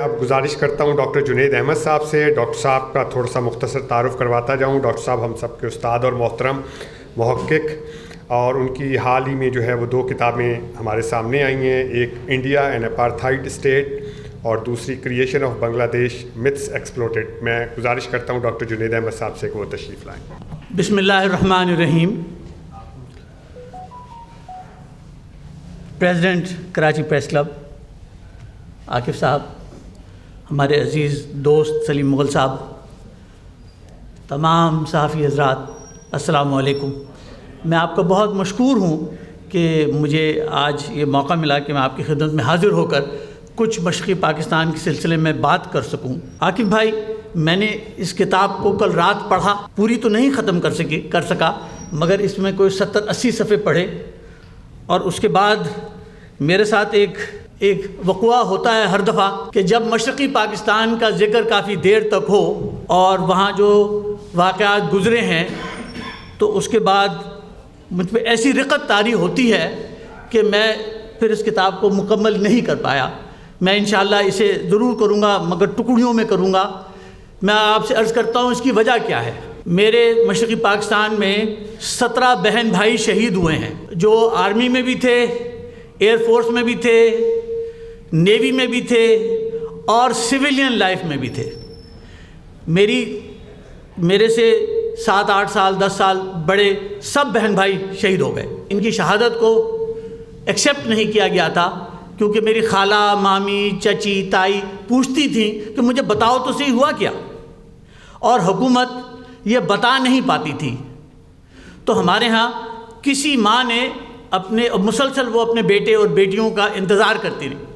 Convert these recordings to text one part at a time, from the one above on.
اب گزارش کرتا ہوں ڈاکٹر جنید احمد صاحب سے، ڈاکٹر صاحب کا تھوڑا سا مختصر تعارف کرواتا جاؤں۔ ڈاکٹر صاحب ہم سب کے استاد اور محترم محقق، اور ان کی حال ہی میں جو ہے وہ 2 کتابیں ہمارے سامنے آئی ہیں، ایک انڈیا این اپارتھائڈ اسٹیٹ اور دوسری کریشن آف بنگلہ دیش متھس ایکسپلوٹیڈ۔ میں گزارش کرتا ہوں ڈاکٹر جنید احمد صاحب سے کہ وہ تشریف لائیں۔ بسم اللہ الرحمن الرحیم۔ President Karachi press club Akif صاحب، ہمارے عزیز دوست سلیم مغل صاحب، تمام صحافی حضرات، السلام علیکم۔ میں آپ کا بہت مشکور ہوں کہ مجھے آج یہ موقع ملا کہ میں آپ کی خدمت میں حاضر ہو کر کچھ مشرقی پاکستان کے سلسلے میں بات کر سکوں۔ عاکف بھائی، میں نے اس کتاب کو کل رات پڑھا، پوری تو نہیں ختم کر سکا، مگر اس میں کوئی 70-80 صفحے پڑھے، اور اس کے بعد میرے ساتھ ایک وقوع ہوتا ہے ہر دفعہ کہ جب مشرقی پاکستان کا ذکر کافی دیر تک ہو اور وہاں جو واقعات گزرے ہیں، تو اس کے بعد مجھ پہ ایسی رقت طاری ہوتی ہے کہ میں پھر اس کتاب کو مکمل نہیں کر پایا۔ میں انشاءاللہ اسے ضرور کروں گا، مگر ٹکڑیوں میں کروں گا۔ میں آپ سے عرض کرتا ہوں اس کی وجہ کیا ہے۔ میرے مشرقی پاکستان میں 17 بہن بھائی شہید ہوئے ہیں، جو آرمی میں بھی تھے، ایئر فورس میں بھی تھے، نیوی میں بھی تھے، اور سویلین لائف میں بھی تھے۔ میرے سے 7-8 سال 10 سال بڑے سب بہن بھائی شہید ہو گئے۔ ان کی شہادت کو ایکسیپٹ نہیں کیا گیا تھا، کیونکہ میری خالہ، مامی، چچی، تائی پوچھتی تھیں کہ مجھے بتاؤ تو صحیح ہوا کیا، اور حکومت یہ بتا نہیں پاتی تھی۔ تو ہمارے ہاں کسی ماں نے مسلسل وہ اپنے بیٹے اور بیٹیوں کا انتظار کرتی رہی۔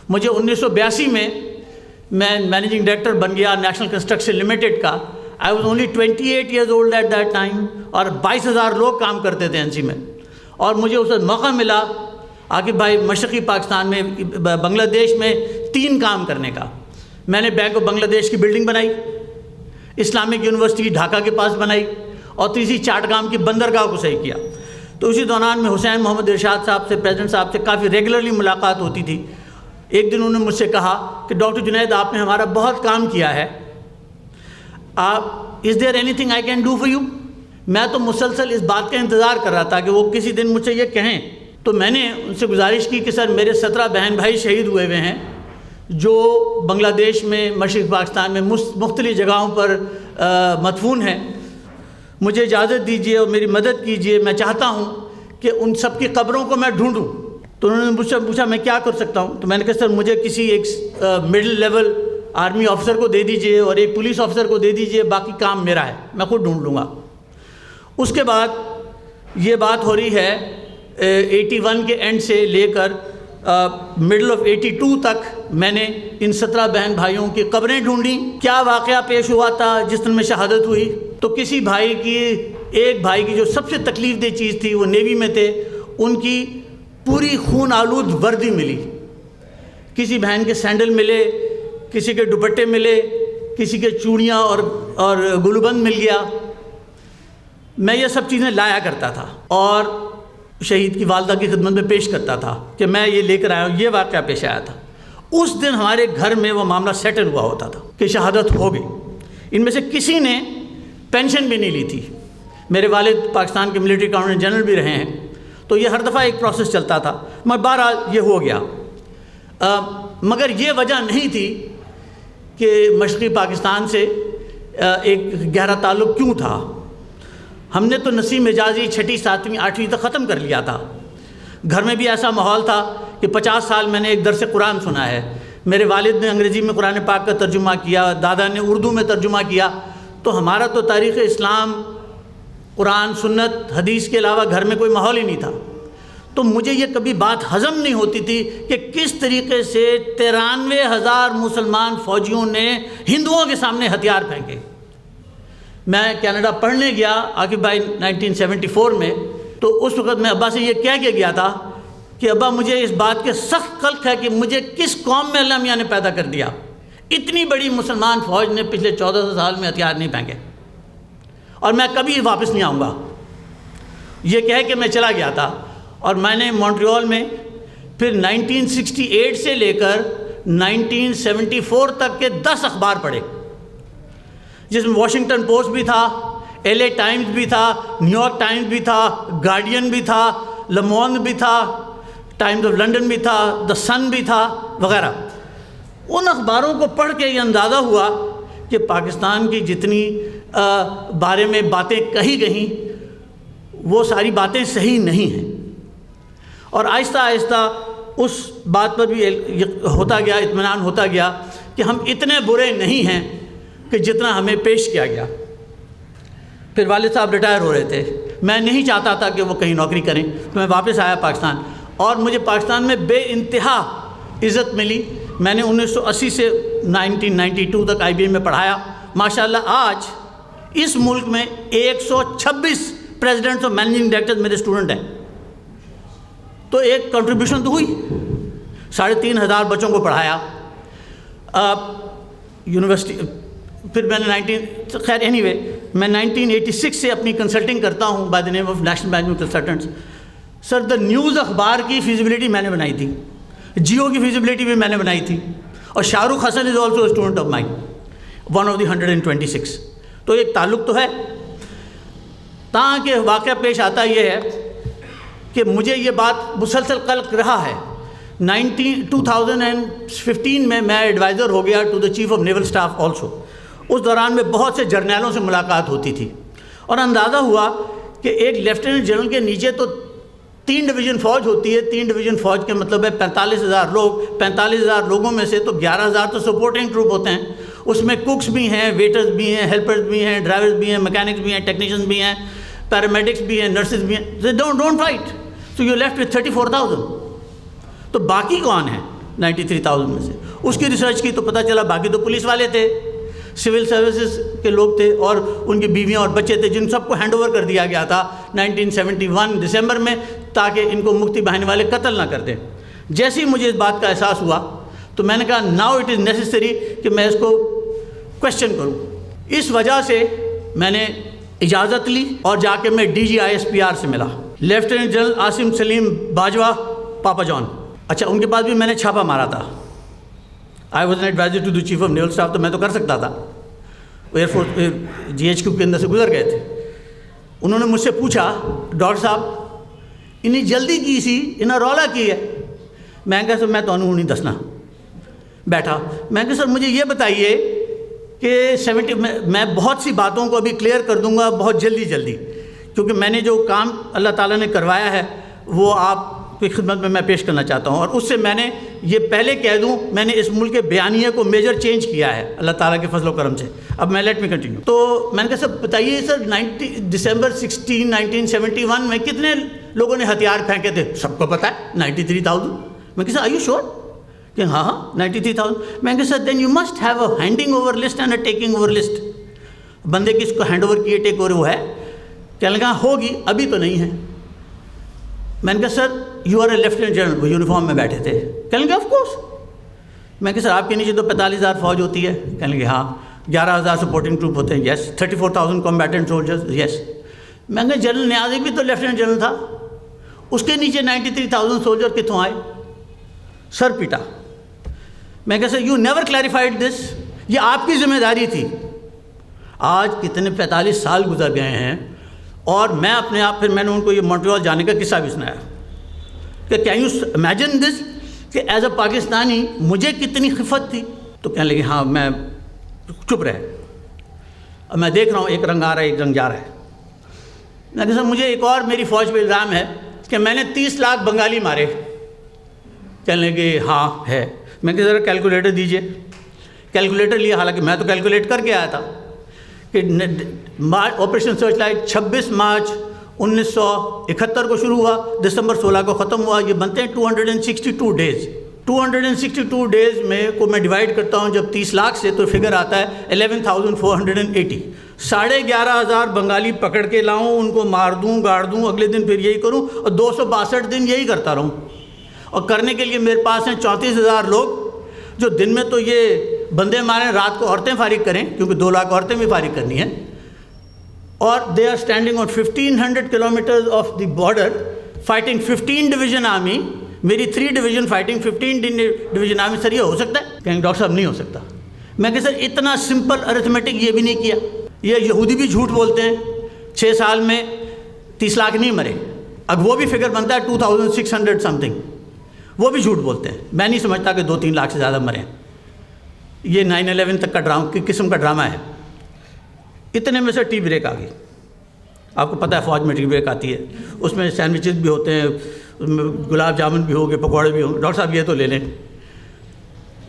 مجھے 1982 میں مینیجنگ ڈائریکٹر بن گیا نیشنل کنسٹرکشن لمیٹڈ کا۔ I was only 28 years old at that time, اور 22,000 لوگ کام کرتے تھے NC میں، اور مجھے اس وقت موقع ملا عاکف بھائی مشرقی پاکستان میں بنگلہ دیش میں 3 کام کرنے کا۔ میں نے بینک آف بنگلہ دیش کی بلڈنگ بنائی، اسلامک یونیورسٹی ڈھاکہ کے پاس بنائی، اور تیسری چاٹگام کی بندرگاہ کو صحیح کیا۔ تو اسی دوران میں حسین محمد ارشاد صاحب سے، پریزیڈنٹ صاحب سے کافی ریگولرلی ملاقات ہوتی تھی۔ ایک دن انہوں نے مجھ سے کہا کہ ڈاکٹر جنید، آپ نے ہمارا بہت کام کیا ہے، is there anything I can do for you? میں تو مسلسل اس بات کا انتظار کر رہا تھا کہ وہ کسی دن مجھ سے یہ کہیں۔ تو میں نے ان سے گزارش کی کہ سر، میرے 17 بہن بھائی شہید ہوئے ہیں، جو بنگلہ دیش میں، مشرقی پاکستان میں مختلف جگہوں پر مدفون ہیں، مجھے اجازت دیجیے اور میری مدد کیجیے۔ میں چاہتا ہوں کہ ان سب کی قبروں کو میں ڈھونڈوں۔ تو انہوں نے مجھ سے پوچھا میں کیا کر سکتا ہوں؟ تو میں نے کہا سر، مجھے کسی ایک مڈل لیول آرمی آفیسر کو دے دیجیے اور ایک پولیس آفیسر کو دے دیجیے، باقی کام میرا ہے، میں خود ڈھونڈ لوں گا۔ اس کے بعد یہ بات ہو رہی ہے 81 کے اینڈ سے لے کر مڈل آف 82 تک میں نے ان 17 بہن بھائیوں کی قبریں ڈھونڈیں۔ کیا واقعہ پیش ہوا تھا جس دن میں شہادت ہوئی؟ تو کسی ایک بھائی کی جو سب سے تکلیف دہ چیز تھی، وہ نیوی میں تھے، ان کی پوری خون آلود وردی ملی۔ کسی بہن کے سینڈل ملے، کسی کے دوپٹے ملے، کسی کے چوڑیاں اور گلوبند مل گیا۔ میں یہ سب چیزیں لایا کرتا تھا اور شہید کی والدہ کی خدمت میں پیش کرتا تھا کہ میں یہ لے کر آیا ہوں۔ یہ واقعہ پیش آیا تھا۔ اس دن ہمارے گھر میں وہ معاملہ سیٹل ہوا ہوتا تھا کہ شہادت ہو گئی۔ ان میں سے کسی نے پینشن بھی نہیں لی تھی۔ میرے والد پاکستان کے ملٹری اکاؤنٹنٹ جنرل بھی رہے ہیں، تو یہ ہر دفعہ ایک پروسیس چلتا تھا، مگر بہرحال یہ ہو گیا۔ مگر یہ وجہ نہیں تھی کہ مشرقی پاکستان سے ایک گہرا تعلق کیوں تھا۔ ہم نے تو نسیم حجازی 6ٹھی 7ویں 8ویں تک ختم کر لیا تھا۔ گھر میں بھی ایسا ماحول تھا کہ 50 سال میں نے ایک درس قرآن سنا ہے۔ میرے والد نے انگریزی میں قرآن پاک کا ترجمہ کیا، دادا نے اردو میں ترجمہ کیا۔ تو ہمارا تو تاریخ اسلام، قرآن، سنت، حدیث کے علاوہ گھر میں کوئی ماحول ہی نہیں تھا۔ تو مجھے یہ کبھی بات ہضم نہیں ہوتی تھی کہ کس طریقے سے 93,000 مسلمان فوجیوں نے ہندوؤں کے سامنے ہتھیار پھینکے۔ میں کینیڈا پڑھنے گیا عاکف بھائی 1974 میں، تو اس وقت میں ابا سے یہ کہہ کے گیا تھا کہ ابا، مجھے اس بات کے سخت قلق ہے کہ مجھے کس قوم میں اللہ میاں نے پیدا کر دیا۔ اتنی بڑی مسلمان فوج نے پچھلے 1400 سال میں ہتھیار نہیں پھینکے، اور میں کبھی واپس نہیں آؤں گا۔ یہ کہہ کے میں چلا گیا تھا، اور میں نے مونٹریال میں پھر 1968 سے لے کر 1974 تک کے 10 اخبار پڑھے، جس میں واشنگٹن پوسٹ بھی تھا، LA ٹائمز بھی تھا، نیو یارک ٹائمز بھی تھا، گارڈین بھی تھا، لمونڈ بھی تھا، ٹائمز آف لنڈن بھی تھا، دا سن بھی تھا وغیرہ۔ ان اخباروں کو پڑھ کے یہ اندازہ ہوا کہ پاکستان کی جتنی بارے میں باتیں کہی گئیں وہ ساری باتیں صحیح نہیں ہیں، اور آہستہ آہستہ اس بات پر بھی ہوتا گیا، اطمینان ہوتا گیا کہ ہم اتنے برے نہیں ہیں کہ جتنا ہمیں پیش کیا گیا۔ پھر والد صاحب ریٹائر ہو رہے تھے، میں نہیں چاہتا تھا کہ وہ کہیں نوکری کریں، تو میں واپس آیا پاکستان، اور مجھے پاکستان میں بے انتہا عزت ملی۔ میں نے 1980 سے 1992 تک IBM میں پڑھایا۔ ماشاءاللہ آج اس ملک میں 126 پریزیڈنٹس اور مینیجنگ ڈائریکٹرز میرے اسٹوڈنٹ ہیں، تو ایک کنٹریبیوشن تو ہوئی۔ 3500 بچوں کو پڑھایا یونیورسٹی۔ پھر میں نے خیر اینی وے میں 1986 سے اپنی کنسلٹنگ کرتا ہوں by the name of national management consultants. Sir the news اخبار کی فیزیبلٹی میں نے بنائی تھی، جیو کی فیزیبلٹی بھی میں نے بنائی تھی، اور Shah Rukh Hasan is also student of mine, one of the 126۔ تو ایک تعلق تو ہے، تاکہ واقعہ پیش آتا یہ ہے کہ مجھے یہ بات مسلسل قلق رہا ہے۔ 2015 میں ایڈوائزر ہو گیا to the chief of naval staff also. اس دوران میں بہت سے جرنیلوں سے ملاقات ہوتی تھی، اور اندازہ ہوا کہ ایک لیفٹیننٹ جنرل کے نیچے تو 3 ڈویژن فوج ہوتی ہے۔ 3 ڈویژن فوج کے مطلب ہے 45,000 لوگ، 45,000 لوگوں میں سے تو 11,000 تو سپورٹنگ ٹروپ ہوتے ہیں، اس میں کوکس بھی ہیں، ویٹرز بھی ہیں، ہیلپرز بھی ہیں، ڈرائیورز بھی ہیں، میکینکس بھی ہیں، ٹیکنیشینز بھی ہیں، پیرامیڈکس بھی ہیں، نرسز بھی ہیں۔ They don't fight, so you're left with 34,000۔ تو باقی کون ہیں 93,000 میں سے؟ اس کی ریسرچ کی تو پتہ چلا باقی تو پولیس والے تھے، سول سروسز کے لوگ تھے، اور ان کی بیویاں اور بچے تھے، جن سب کو ہینڈ اوور کر دیا گیا تھا 1971 دسمبر میں، تاکہ ان کو مکتی بہانے والے قتل نہ کر دیں۔ جیسے ہی مجھے اس بات کا احساس ہوا تو میں نے کہا ناؤ اٹ از نیسیسری کہ میں اس کو کویشچن کروں۔ اس وجہ سے میں نے اجازت لی اور جا کے میں DG ISPR سے ملا، لیفٹیننٹ جنرل عاصم سلیم باجوہ پاپا جان۔ اچھا، ان کے پاس بھی میں نے چھاپا مارا تھا۔ I was an advisor to the chief of naval staff، تو میں تو کر سکتا تھا، ایئر فورس GHQ کے اندر سے گزر گئے تھے۔ انہوں نے مجھ سے پوچھا ڈاکٹر صاحب انہیں جلدی کی سی، انہیں رولا کی ہے؟ میں کہا سر میں تو نہیں دسنا۔ بیٹھا، میں کہا سر مجھے یہ بتائیے کہ میں بہت سی باتوں کو ابھی کلیئر کر دوں گا بہت جلدی، کیونکہ میں نے جو کام اللہ تعالیٰ نے کروایا ہے وہ آپ کی خدمت میں میں پیش کرنا چاہتا ہوں، اور اس سے میں نے یہ پہلے کہہ دوں میں نے اس ملک کے بیانیے کو میجر چینج کیا ہے اللہ تعالیٰ کے فضل و کرم سے۔ اب میں لیٹ می کنٹینیو۔ تو میں نے کہا سر بتائیے سر دسمبر 16 1971 میں کتنے لوگوں نے ہتھیار پھینکے تھے؟ سب کو پتہ ہے 93,000۔ میں کہا سر آر یو شیور؟ کہ ہاں 93,000۔ میں کہا sir then you must have a handing over list and a taking over list. بندے کس کو ہینڈ اوور کیے، ٹیک اوور وہ ہے؟ کہنے لگا ہوگی، ابھی تو نہیں ہے۔ میں نے کہا sir you are a lieutenant general, وہ یونیفارم میں بیٹھے تھے۔ کہنے لگے آف کورس۔ میں کہا سر آپ کے نیچے تو 45,000 فوج ہوتی ہے؟ کہنے لگے ہاں۔ 11,000 سپورٹنگ ٹروپ ہوتے ہیں؟ یس۔ 34,000 کمبیٹنٹ سولجرز؟ یس۔ میں نے کہا جنرل نیازی بھی تو لیفٹیننٹ جنرل تھا، اس کے نیچے 93,000 سولجر کتوں آئے؟ سر پیٹا۔ میں کہا سر یو نیور کلیریفائڈ دس، یہ آپ کی ذمہ داری تھی۔ آج کتنے 45 سال گزر گئے ہیں، اور میں اپنے آپ، پھر میں نے ان کو یہ مونٹریال جانے کا قصہ بھی سنایا کہ کین یو امیجن دس کہ ایز اے پاکستانی مجھے کتنی خفت تھی؟ تو کہنے لگے ہاں۔ میں چپ رہے، اب میں دیکھ رہا ہوں ایک رنگ آ رہا ہے ایک رنگ جا رہا ہے۔ میں کہا سر مجھے ایک اور میری فوج پہ الزام ہے کہ میں نے 30 لاکھ بنگالی مارے۔ کہنے لگے ہاں ہے۔ میں کہا ذرا کیلکولیٹر دیجئے۔ کیلکولیٹر لیا، حالانکہ میں تو کیلکولیٹ کر کے آیا تھا کہ آپریشن سرچ لائٹ 26 مارچ 1971 کو شروع ہوا، دسمبر 16 کو ختم ہوا۔ یہ بنتے ہیں 262 ڈیز۔ 262 ڈیز میں کو میں ڈیوائڈ کرتا ہوں جب 30 لاکھ سے، تو فگر آتا ہے 11,480۔ 11,500 بنگالی پکڑ کے لاؤں، ان کو مار دوں، گاڑ دوں، اگلے دن پھر یہی کروں، اور 262 دن یہی کرتا رہوں۔ اور کرنے کے لیے میرے پاس ہیں 34,000 لوگ، جو دن میں تو یہ بندے ماریں، رات کو عورتیں فارغ کریں، کیونکہ 2 لاکھ عورتیں بھی فارغ کرنی ہیں۔ اور they are standing on 1,500 kilometres of the border fighting 15 division army میری 3 division fighting 15 division army. Sir یہ ہو سکتا ہے؟ کہیں ڈاکٹر صاحب نہیں ہو سکتا. میں کہ سر اتنا سمپل ارتھمیٹک یہ بھی نہیں کیا. یہ یہودی بھی جھوٹ بولتے ہیں 6 سال میں 30 لاکھ نہیں مرے. اب وہ بھی فگر بنتا ہے 2600 سم تھنگ, وہ بھی جھوٹ بولتے ہیں. میں نہیں سمجھتا کہ 2-3 لاکھ سے زیادہ مرے. یہ 9/11 تک کا ڈرامہ قسم کا ڈرامہ ہے. اتنے میں سے ٹی بریک آ گئی. آپ کو پتہ ہے فوج میں ٹی بریک آتی ہے, اس میں سینڈوچز بھی ہوتے ہیں, گلاب جامن بھی ہو گئے, پکوڑے بھی ہوں گے. ڈاکٹر صاحب یہ تو لے لیں.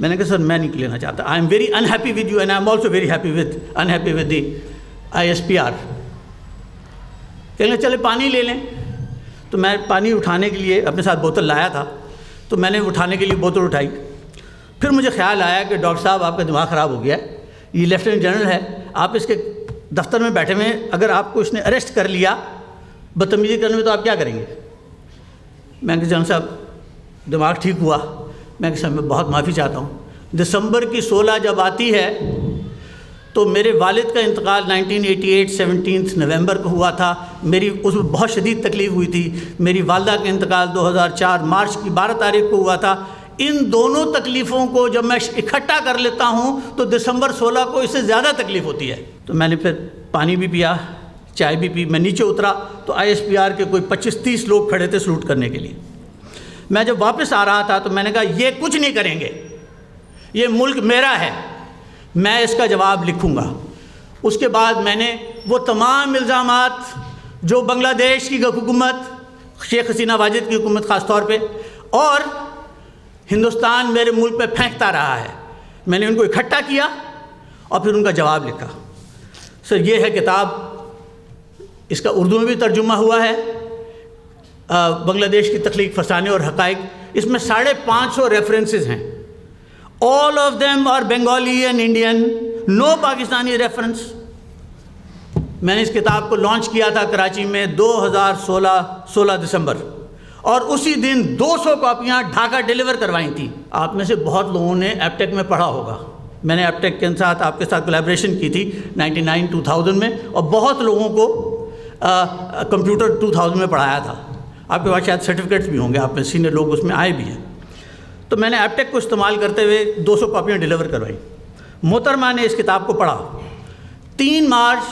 میں نے کہا سر میں نہیں لینا چاہتا. I am very unhappy with you and I am also very unhappy with the ISPR. کہیں گے چلے پانی لے لیں. تو میں پانی اٹھانے کے لیے اپنے ساتھ بوتل لایا تھا, تو میں نے اٹھانے کے لیے بوتل اٹھائی. پھر مجھے خیال آیا کہ ڈاکٹر صاحب آپ کا دماغ خراب ہو گیا ہے, یہ لیفٹیننٹ جنرل ہے, آپ اس کے دفتر میں بیٹھے ہوئے ہیں, اگر آپ کو اس نے اریسٹ کر لیا بدتمیزی کرنے میں تو آپ کیا کریں گے؟ میں کہ جنرل صاحب دماغ ٹھیک ہوا. میں کہ صاحب میں بہت معافی چاہتا ہوں. دسمبر کی 16 جب آتی ہے تو میرے والد کا انتقال 1988 17 نومبر کو ہوا تھا. میری اس میں بہت شدید تکلیف ہوئی تھی. میری والدہ کا انتقال 2004 مارچ کی 12 تاریخ کو ہوا تھا. ان دونوں تکلیفوں کو جب میں اکٹھا کر لیتا ہوں تو دسمبر 16 کو اس سے زیادہ تکلیف ہوتی ہے. تو میں نے پھر پانی بھی پیا, چائے بھی پی. میں نیچے اترا تو ISPR کے کوئی 25-30 لوگ کھڑے تھے سلوٹ کرنے کے لیے. میں جب واپس آ رہا تھا تو میں نے کہا یہ کچھ نہیں کریں گے, یہ ملک میرا ہے, میں اس کا جواب لکھوں گا. اس کے بعد میں نے وہ تمام الزامات جو بنگلہ دیش کی حکومت, شیخ حسینہ واجد کی حکومت خاص طور پہ, اور ہندوستان میرے ملک پہ پھینکتا رہا ہے, میں نے ان کو اکٹھا کیا اور پھر ان کا جواب لکھا. سر یہ ہے کتاب, اس کا اردو میں بھی ترجمہ ہوا ہے, بنگلہ دیش کی تخلیق فسانے اور حقائق. اس میں 550 ریفرنسز ہیں. all of them are Bengali and Indian, no Pakistani reference. میں نے اس کتاب کو لانچ کیا تھا کراچی میں 16 دسمبر, اور اسی دن 200 کاپیاں ڈھاکہ ڈیلیور کروائی تھیں. آپ میں سے بہت لوگوں نے ایپٹیک میں پڑھا ہوگا. میں نے ایپٹیک کے ساتھ آپ کے ساتھ کولیبریشن کی تھی 99-2000 میں, اور بہت لوگوں کو کمپیوٹر 2000 میں پڑھایا تھا. آپ کے پاس شاید سرٹیفکیٹس بھی ہوں گے, آپ میں سینئر لوگ اس میں آئے بھی ہیں. تو میں نے ایپٹیک کو استعمال کرتے ہوئے 200 کاپیاں ڈیلیور کروائیں. محترمہ نے اس کتاب کو پڑھا, 3 مارچ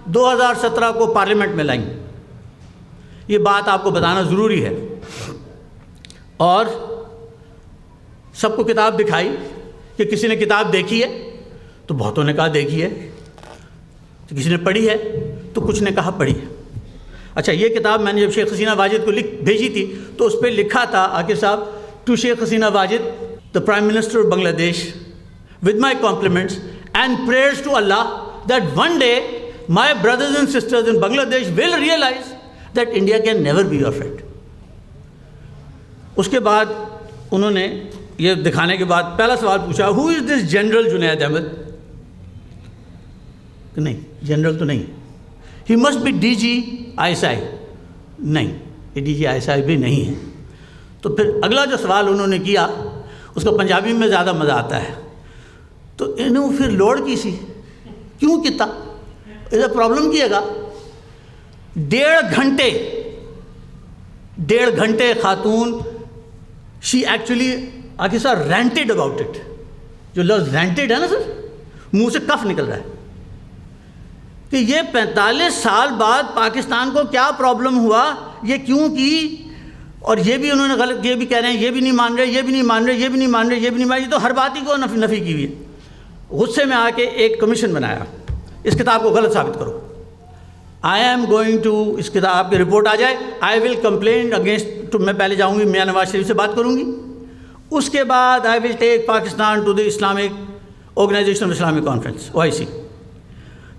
2017 کو پارلیمنٹ میں لائیں. یہ بات آپ کو بتانا ضروری ہے. اور سب کو کتاب دکھائی کہ کسی نے کتاب دیکھی ہے, تو بہتوں نے کہا دیکھی ہے. کسی نے پڑھی ہے تو کچھ نے کہا پڑھی ہے. اچھا, یہ کتاب میں نے جب شیخ حسینہ واجد کو بھیجی تھی تو اس پہ لکھا تھا عاقب صاحب, to Sheikh Hasina Wajid the Prime Minister of Bangladesh, with my compliments and prayers to Allah that one day my brothers and sisters in Bangladesh will realize that India can never be your friend. اس کے بعد انہوں نے یہ دکھانے کے بعد پہلا سوال پوچھا, who is this General Junaid Ahmed? کہ نہیں, جنرل تو نہیں, he must be DG ISI. نہیں, یہ DG ISI بھی نہیں ہے. تو پھر اگلا جو سوال انہوں نے کیا اس کا پنجابی میں زیادہ مزہ آتا ہے. تو انہوں پھر لوڑ کی سی, کیوں کتا اسے پرابلم کیے گا. 1.5 گھنٹے خاتون, شی ایکچولی آگے سر رینٹڈ اباؤٹ اٹ. جو لفظ رینٹڈ ہے نا سر, منہ سے کف نکل رہا ہے کہ یہ 45 سال بعد پاکستان کو کیا پرابلم ہوا, یہ کیوں کی. اور یہ بھی انہوں نے غلط, یہ بھی کہہ رہے ہیں یہ بھی نہیں مان رہے, یہ بھی نہیں مان رہے, یہ بھی نہیں مان رہے, یہ بھی نہیں مان رہے. یہ تو ہر بات ہی کو نفی کی ہوئی ہے. غصے میں آ کے ایک کمیشن بنایا, اس کتاب کو غلط ثابت کرو. آئی ایم گوئنگ ٹو, اس کتاب کی رپورٹ آ جائے, آئی ول کمپلین اگینسٹ, میں پہلے جاؤں گی میاں نواز شریف سے بات کروں گی. اس کے بعد I will take Pakistan to the Islamic Organisation of Islamic Conference OIC,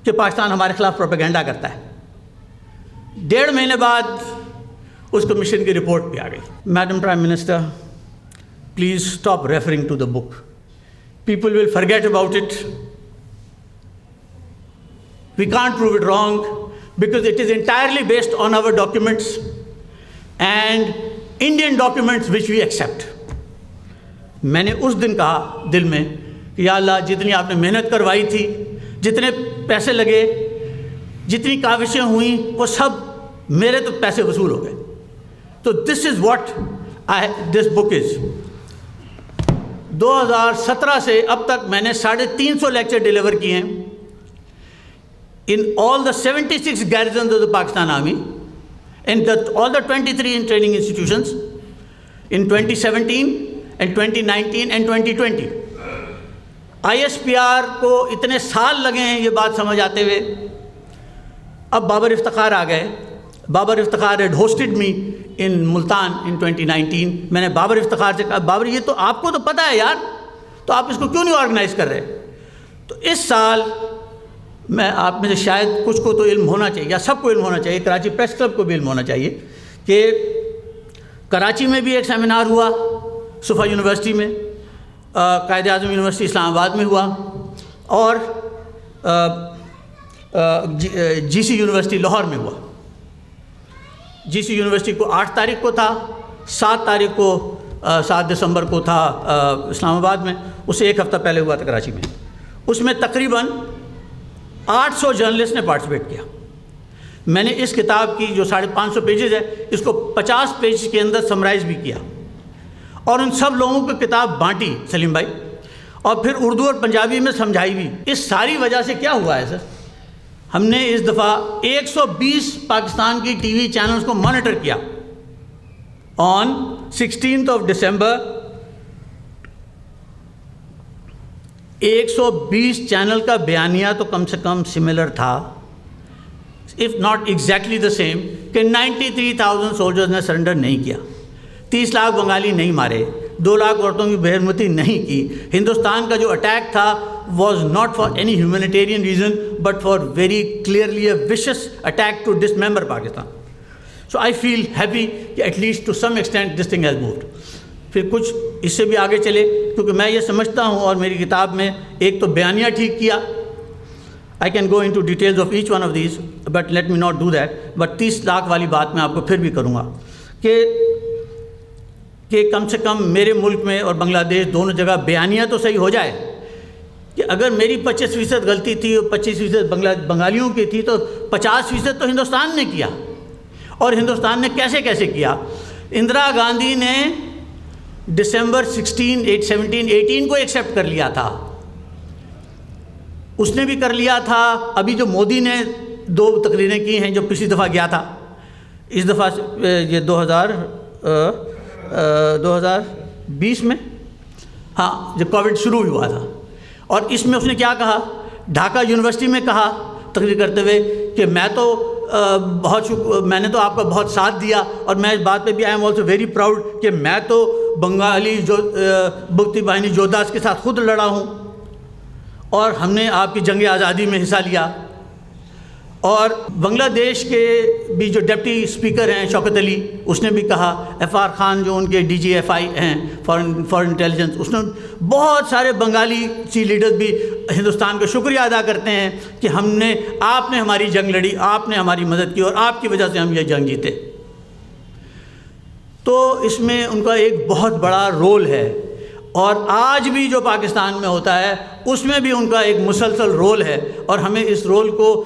کہ پاکستان ہمارے خلاف پروپیگنڈا کرتا ہے. 1.5 مہینے بعد اس کمیشن کی رپورٹ بھی آ گئی. Madam prime minister, please stop referring to the book, people will forget about it, we can't prove it wrong because it is entirely based on our documents and Indian documents which we accept. میں نے اس دن کہا دل میں کہ یا اللہ, جتنی آپ نے محنت کروائی تھی, جتنے پیسے لگے, جتنی کاوشیں ہوئیں, وہ سب میرے تو پیسے وصول ہو گئے. تو دس از واٹ دس بک از 2017 سے اب تک میں نے 350 لیکچر ڈیلیور کیے ہیں in all the 76 garrisons of the Pakistan Army, in all the 23 training institutions, in 2017 and 2019 and 2020. ISPR کو اتنے سال لگے ہیں یہ بات سمجھ آتے ہوئے. اب بابر افتخار آ گئے. Babar Iftikhar had hosted me in Multan in 2019. میں نے بابر افتخار سے کہا بابر یہ تو آپ کو تو پتہ ہے یار, تو آپ اس کو کیوں نہیں آرگنائز کر رہے؟ تو اس سال میں آپ میں سے شاید کچھ کو تو علم ہونا چاہیے یا سب کو علم ہونا چاہیے, کراچی پریس کلب کو بھی علم ہونا چاہیے کہ کراچی میں بھی ایک سیمینار ہوا, صفا یونیورسٹی میں, قائد اعظم یونیورسٹی اسلام آباد میں ہوا, اور جی سی یونیورسٹی لاہور میں ہوا. جی سی یونیورسٹی کو 8 تاریخ کو تھا, 7 تاریخ کو 7 دسمبر کو تھا اسلام آباد میں, اس سے ایک ہفتہ پہلے ہوا تھا کراچی میں. اس میں تقریباً 800 جرنلسٹ نے پارٹیسپیٹ کیا. میں نے اس کتاب کی جو 550 پیجز ہے اس کو 50 پیج کے اندر سمرائز بھی کیا, اور ان سب لوگوں کو کتاب بانٹی سلیم بھائی, اور پھر اردو اور پنجابی میں سمجھائی بھی. اس ساری وجہ سے کیا ہوا ہے سر, ہم نے اس دفعہ 120 پاکستان کی ٹی وی چینلز کو مانیٹر کیا. آن 16 دسمبر 120 چینل کا بیانیہ تو کم سے کم سملر تھا, if not exactly the same, کہ 93,000 سولجرز نے سرنڈر نہیں کیا, 30 لاکھ بنگالی نہیں مارے, 2 لاکھ عورتوں کی بے حرمتی نہیں کی. ہندوستان کا جو اٹیک تھا was not for any humanitarian reason but for very clearly a vicious attack to dismember Pakistan. So I feel happy کہ at least to some extent this thing has moved. پھر کچھ اس سے بھی آگے چلے, کیونکہ میں یہ سمجھتا ہوں, اور میری کتاب میں ایک تو بیانیہ ٹھیک کیا, I can go into details of H one of these but let me not do that, but 30 lakh والی بات میں آپ کو پھر بھی کروں گا کہ کم سے کم میرے ملک میں اور بنگلہ دیش دونوں جگہ بیانیہ تو صحیح ہو جائے, کہ اگر میری 25% غلطی تھی اور 25% بنگالیوں کی تھی تو 50% تو ہندوستان نے کیا. اور ہندوستان نے کیسے کیا؟ اندرا گاندھی نے دسمبر 18 کو ایکسیپٹ کر لیا تھا, اس نے بھی کر لیا تھا. ابھی جو مودی نے 2 تقریریں کی ہیں جو پچھلی دفعہ گیا تھا, اس دفعہ یہ 2020 میں, ہاں جب کووڈ شروع ہوا تھا, اور اس میں اس نے کیا کہا, ڈھاکہ یونیورسٹی میں کہا تقریر کرتے ہوئے کہ میں نے تو آپ کا بہت ساتھ دیا, اور میں اس بات پہ بھی I am also very proud کہ میں تو بنگالی بھکتی باہنی جودھاس کے ساتھ خود لڑا ہوں, اور ہم نے آپ کی جنگ آزادی میں حصہ لیا. اور بنگلہ دیش کے بھی جو ڈپٹی اسپیکر ہیں شوکت علی, اس نے بھی کہا, FR خان جو ان کے DGFI ہیں فارن انٹیلیجنس, اس نے بہت سارے بنگالی لیڈرز بھی ہندوستان کا شکریہ ادا کرتے ہیں کہ آپ نے ہماری جنگ لڑی, آپ نے ہماری مدد کی, اور آپ کی وجہ سے ہم یہ جنگ جیتے. تو اس میں ان کا ایک بہت بڑا رول ہے, اور آج بھی جو پاکستان میں ہوتا ہے اس میں بھی ان کا ایک مسلسل رول ہے, اور ہمیں اس رول کو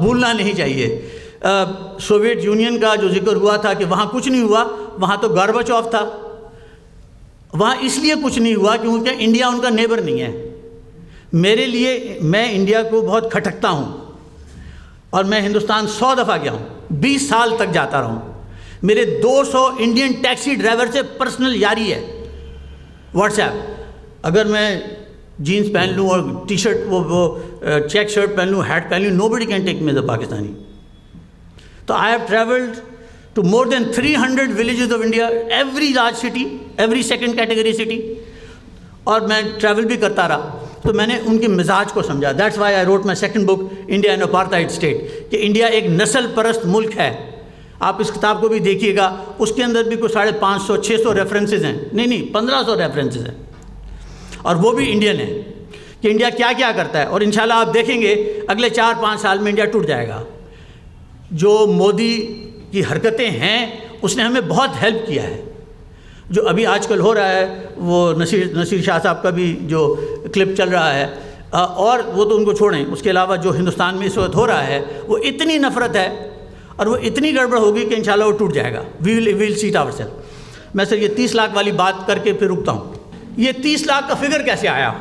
بھولنا نہیں چاہیے. سوویت یونین کا جو ذکر ہوا تھا کہ وہاں کچھ نہیں ہوا, وہاں تو گارباچوف تھا. وہاں اس لیے کچھ نہیں ہوا کیونکہ انڈیا ان کا نیبر نہیں ہے. میرے لیے, میں انڈیا کو بہت کھٹکتا ہوں, اور میں ہندوستان 100 دفعہ گیا ہوں, 20 سال تک جاتا رہا ہوں. میرے 200 انڈین ٹیکسی ڈرائیور سے پرسنل یاری ہے, واٹس ایپ. اگر میں جینس پہن لوں اور ٹی شرٹ وہ چیک شرٹ پہن لوں, ہیٹ پہن لوں, nobody can take me as a Pakistani. تو I have travelled to more than 300 villages of India, every large city, every second category city, اور میں ٹریول بھی کرتا رہا. تو میں نے ان کے مزاج کو سمجھا. That's why I wrote my second book India an apartheid state, کہ انڈیا ایک نسل پرست ملک ہے. آپ اس کتاب کو بھی دیکھیے گا, اس کے اندر بھی کوئی 550-600 ریفرنسز ہیں, نہیں 1500 ریفرنسز ہیں, اور وہ بھی انڈین ہیں کہ انڈیا کیا کیا کرتا ہے. اور انشاءاللہ آپ دیکھیں گے اگلے 4-5 سال میں انڈیا ٹوٹ جائے گا. جو مودی کی حرکتیں ہیں اس نے ہمیں بہت ہیلپ کیا ہے. جو ابھی آج کل ہو رہا ہے, وہ نصیر شاہ صاحب کا بھی جو کلپ چل رہا ہے, اور وہ تو ان کو چھوڑیں, اس کے علاوہ جو ہندوستان میں اس وقت ہو رہا ہے وہ اتنی نفرت ہے اور وہ اتنی گڑبڑ ہوگی کہ انشاءاللہ وہ ٹوٹ جائے گا. وی ول سیٹ آور سیلف. میں سر یہ 30 لاکھ والی بات کر کے پھر رکتا ہوں. یہ 30 لاکھ کا فگر کیسے آیا؟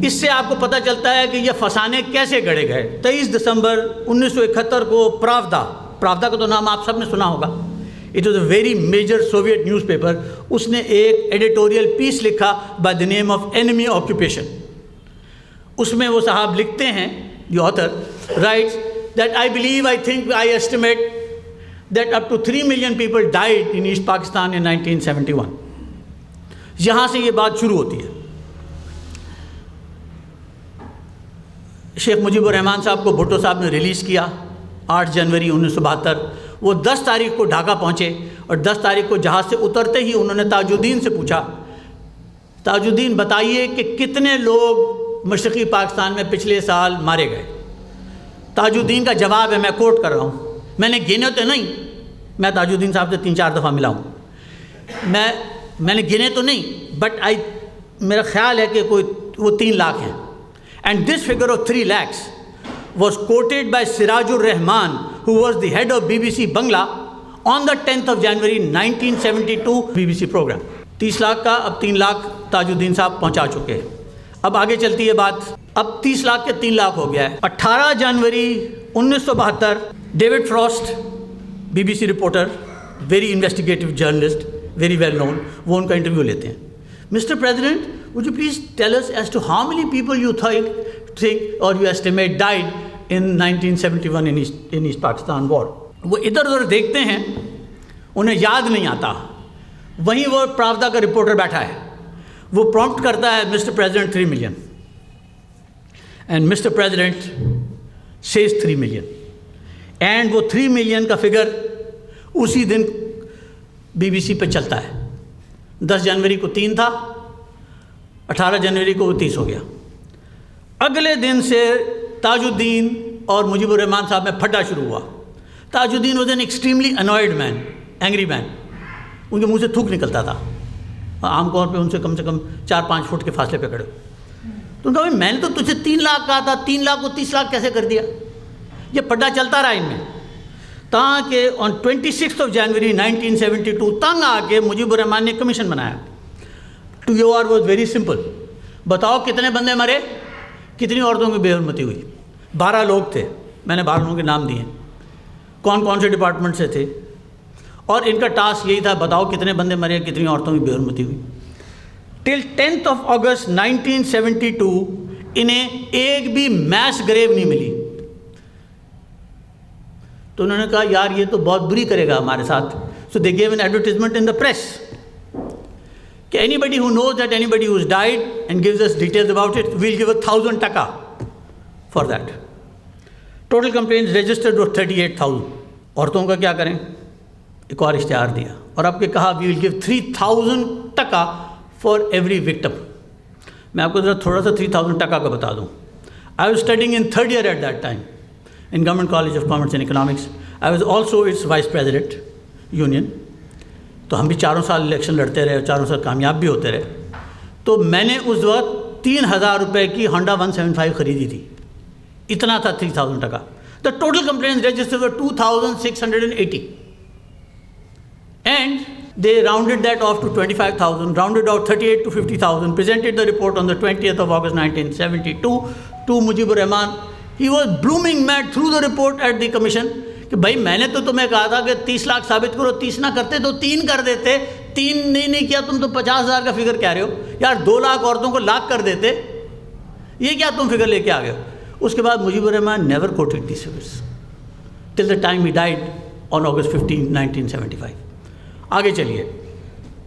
اس سے آپ کو پتہ چلتا ہے کہ یہ فسانے کیسے گڑے گئے. 23 دسمبر 1971 کو پراودا کا تو نام آپ سب نے سنا ہوگا. It was a very major Soviet newspaper. اس نے ایک ایڈیٹوریل پیس لکھا by the name of enemy occupation. اس میں وہ صاحب لکھتے ہیں, the author writes that I think I estimate that up to 3 million people died in East Pakistan in 1971. یہاں سے یہ بات شروع ہوتی ہے. شیخ مجیب الرحمان صاحب کو بھٹو صاحب نے ریلیز کیا 8 جنوری 1972. وہ 10 تاریخ کو ڈھاکہ پہنچے اور 10 تاریخ کو جہاز سے اترتے ہی انہوں نے تاج الدین سے پوچھا, تاج الدین بتائیے کہ کتنے لوگ مشرقی پاکستان میں پچھلے سال مارے گئے. تاج الدین کا جواب ہے, میں کوٹ کر رہا ہوں, میں نے گنے تو نہیں, میں تاج الدین صاحب سے 3-4 دفعہ ملا ہوں, میں نے گنے تو نہیں, بٹ میرا خیال ہے کہ کوئی وہ 3 لاکھ ہیں. And this figure of 3 lakhs was quoted by Siraj ur-Rahman, who was the head of BBC Bangla, on the 10th of January 1972 BBC program. 30 lakh کا اب 3 لاکھ تاج الدین صاحب پہنچا چکے. اب آگے چلتی ہے بات. اب 30 لاکھ کے 3 لاکھ ہو گیا ہے. 18 جنوری 1972 David Frost BBC reporter, very investigative journalist, very well known, وہ ان کا انٹرویو لیتے ہیں. Mr. President, would you please tell us as to how many people you think or you estimate died in 1971 in East Pakistan war? وہ ادھر ادھر دیکھتے ہیں, انہیں یاد نہیں آتا. وہیں وہ پراودا کا رپورٹر بیٹھا ہے, وہ پرومپٹ کرتا ہے Mr. President 3 million. And Mr. President says 3 million. And وہ 3 million کا فگر اسی دن BBC پہ چلتا ہے. 10 جنوری کو 3 تھا, 18 جنوری کو وہ 30 ہو گیا. اگلے دن سے تاج الدین اور مجیب الرحمان صاحب میں پھٹا شروع ہوا. Tajuddin was an extremely annoyed man, angry man. ان کے منہ سے تھوک نکلتا تھا, عام طور پہ ان سے کم 4-5 فٹ کے فاصلے پہ کھڑے. تو انہوں نے کہا میں نے تو تجھے 3 لاکھ کہا تھا, 3 لاکھ کو 30 لاکھ کیسے کر دیا؟ یہ پھٹا چلتا رہا ان میں, تاکہ آن 26 of January 1972 تنگ آ کے مجیب الرحمان نے کمیشن بنایا. TOR was very simple, بتاؤ کتنے بندے مرے, کتنی عورتوں کی بے حرمتی ہوئی. 12 لوگ تھے, میں نے 12 لوگوں کے نام دیے, کون کون سے ڈپارٹمنٹ سے تھے, اور ان کا ٹاسک یہی تھا, بتاؤ کتنے بندے مرے, کتنی عورتوں کی بے حرمتی ہوئی. ٹل 10th of August 1972 انہیں ایک بھی میس گریو نہیں ملی. تو انہوں نے کہا یار یہ تو بہت بری کرے گا ہمارے ساتھ. So they gave an advertisement in the press کہ anybody who knows that anybody who's died and gives us details about it, we'll give 1000 taka for that. Total complaints registered اور 38,000. عورتوں کا کیا کریں, ایک اور اشتہار دیا اور آپ کے کہا we will give 3,000 taka for every victim. میں آپ کو ذرا تھوڑا سا 3,000 ٹکا کا بتا دوں. I was studying in 3rd year at that time in Government College of Commerce and Economics. I was also its Vice President Union. تو ہم بھی 4 سال الیکشن لڑتے رہے اور 4 سال کامیاب بھی ہوتے رہے. تو میں نے اس وقت 3,000 روپے کی Honda 175 خریدی تھی, اتنا تھا 3,000 tikka. The total complaints registered were 2,680 and they rounded that off to 25,000, rounded out 38 to 50,000, presented the report on the 20th of August 1972 to Mujibur Rahman. He was blooming mad through the report at the commission کہ بھائی میں نے تو تمہیں کہا تھا کہ 30 لاکھ ثابت کرو, 30 نہ کرتے تو 3 کر دیتے, 3 نہیں کیا, تم تو 50,000 کا فگر کہہ رہے ہو یار, 2 لاکھ عورتوں کو لاکھ کر دیتے, یہ کیا تم فگر لے کے آ گئے ہو. اس کے بعد مجیب الرحمان never quoted these figures till the time he died on August 15, 1975. آگے چلیے.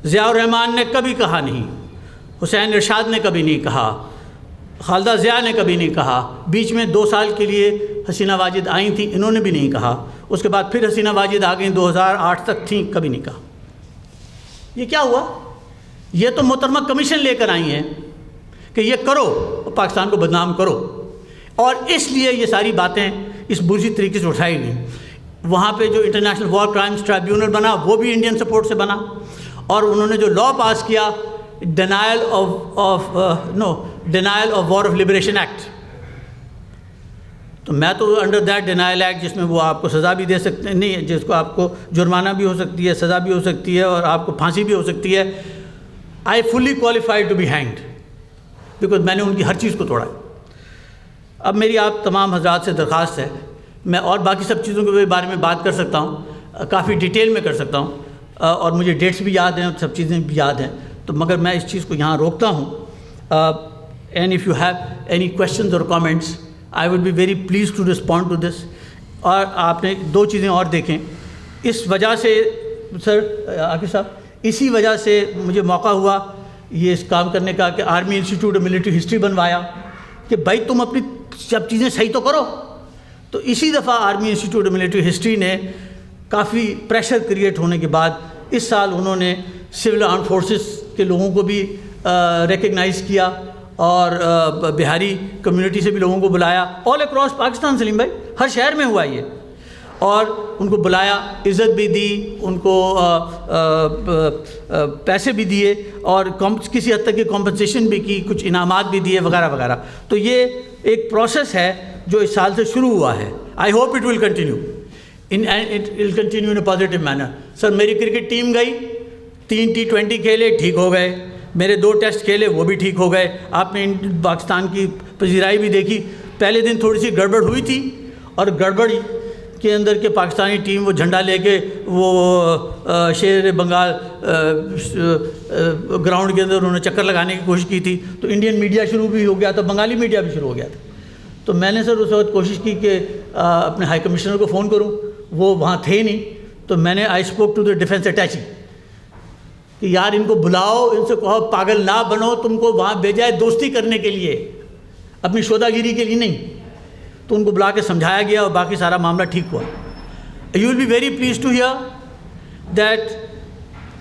ضیاء الرحمان نے کبھی کہا نہیں, حسین ارشاد نے کبھی نہیں کہا, خالدہ ضیاء نے کبھی نہیں کہا, بیچ میں 2 سال کے لیے حسینہ واجد آئی تھیں, انہوں نے بھی نہیں کہا, اس کے بعد پھر حسینہ واجد آ گئیں 2008 تک تھیں, کبھی نہیں کہا. یہ کیا ہوا؟ یہ تو محترمہ کمیشن لے کر آئی ہیں کہ یہ کرو, پاکستان کو بدنام کرو, اور اس لیے یہ ساری باتیں اس بری طریقے سے اٹھائی گئیں. وہاں پہ جو انٹرنیشنل وار کرائمز ٹرائبیونل بنا وہ بھی انڈین سپورٹ سے بنا, اور انہوں نے جو لا پاس کیا denial of war of liberation act, تو میں تو انڈر دیٹ ڈینائل ایکٹ جس میں وہ آپ کو سزا بھی دے سکتے ہیں، نہیں جس کو آپ کو جرمانہ بھی ہو سکتی ہے، سزا بھی ہو سکتی ہے اور آپ کو پھانسی بھی ہو سکتی ہے، I fully qualified to be hanged because میں نے ان کی ہر چیز کو توڑا ہے۔ اب میری آپ تمام حضرات سے درخواست ہے، میں اور باقی سب چیزوں کے بارے میں بات کر سکتا ہوں، کافی ڈیٹیل میں کر سکتا ہوں، اور مجھے ڈیٹس بھی یاد ہیں اور سب چیزیں بھی یاد ہیں، تو مگر میں اس چیز کو یہاں روکتا ہوں۔ And if you have any questions or comments I would be very please to respond to this. اور آپ نے دو چیزیں اور دیکھیں، اس وجہ سے سر عاقب صاحب، اسی وجہ سے مجھے موقع ہوا یہ اس کام کرنے کا کہ army institute of military history بنوایا کہ بھائی تم اپنی سب چیزیں صحیح تو کرو۔ تو اسی دفعہ army institute of military history نے کافی پریشر کریٹ ہونے کے بعد اس سال انہوں نے سول آرم فورسز کے لوگوں کو بھی ریکگنائز کیا اور بہاری کمیونٹی سے بھی لوگوں کو بلایا، آل اکراس پاکستان سلیم بھائی، ہر شہر میں ہوا یہ، اور ان کو بلایا، عزت بھی دی، ان کو پیسے بھی دیے اور کسی حد تک کی کمپنسیشن بھی کی، کچھ انعامات بھی دیے وغیرہ وغیرہ۔ تو یہ ایک پروسیس ہے جو اس سال سے شروع ہوا ہے۔ I hope it will continue it will continue in a positive manner. Sir میری کرکٹ ٹیم گئی، 3 T20 کھیلے، ٹھیک ہو گئے، میرے 2 ٹیسٹ کھیلے وہ بھی ٹھیک ہو گئے۔ آپ نے پاکستان کی پذیرائی بھی دیکھی، پہلے دن تھوڑی سی گڑبڑ ہوئی تھی اور گڑبڑ کے اندر کے پاکستانی ٹیم وہ جھنڈا لے کے وہ شیر بنگال گراؤنڈ کے اندر انہوں نے چکر لگانے کی کوشش کی تھی، تو انڈین میڈیا شروع بھی ہو گیا تھا، بنگالی میڈیا بھی شروع ہو گیا تھا۔ تو میں نے سر اس وقت کوشش کی کہ اپنے ہائی کمشنر کو فون کروں، وہ وہاں تھے نہیں، تو میں نے I spoke to the defence attache کہ یار ان کو بلاؤ، ان سے کہو پاگل نہ بنو، تم کو وہاں بھیجا ہے دوستی کرنے کے لیے، اپنی شودا گیری کے لیے نہیں۔ تو ان کو بلا کے سمجھایا گیا اور باقی سارا معاملہ ٹھیک ہوا۔ You will be very please to hear that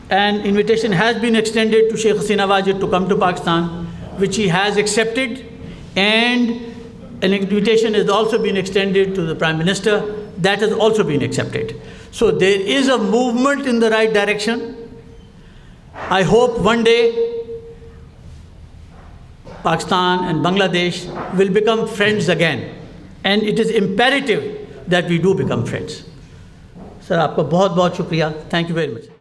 an invitation has been extended to Sheikh Hasina Wajid to come to Pakistan, which he has accepted, and an invitation has also been extended to the Prime Minister, that has also been accepted. So there is a movement in the right direction. I hope one day Pakistan and Bangladesh will become friends again, and it is imperative that we do become friends. Sir, آپ کا بہت بہت شکریہ. Thank you very much.